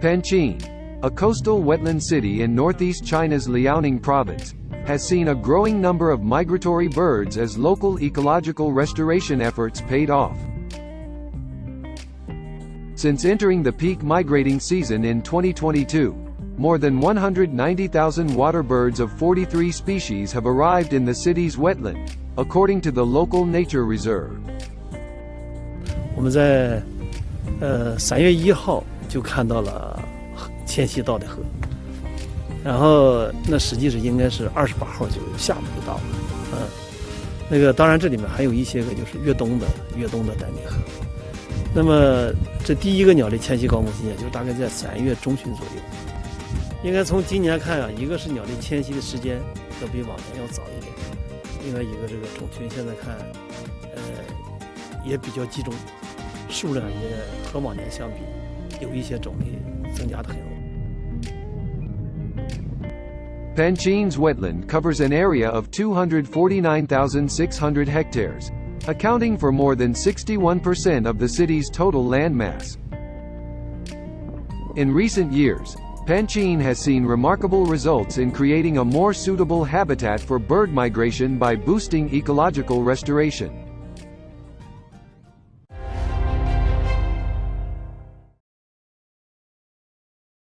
Pangchene, a coastal wetland city in northeast China's Liaoning province, has seen a growing number of migratory birds as local ecological restoration efforts paid off. Since entering the peak migrating season in 2022, more than 190,000 water birds of 43 species have arrived in the city's wetland, according to the local nature reserve. 我们在3月1号就看到了迁徙到的河，然后那实际是应该是28号就下午就到了，那个当然这里面还有一些个就是越冬的丹顶鹤。那么这第一个鸟类迁徙高峰期间就是大概在3月中旬左右。应该从今年看啊，一个是鸟类迁徙的时间要比往年要早一点，另外一个这个种群现在看也比较集中，数量也和往年相比有一些种类增加的很多。Pangchene's wetland covers an area of 249,600 hectares, accounting for more than 61% of the city's total land mass. In recent years, Pangchene has seen remarkable results in creating a more suitable habitat for bird migration by boosting ecological restoration.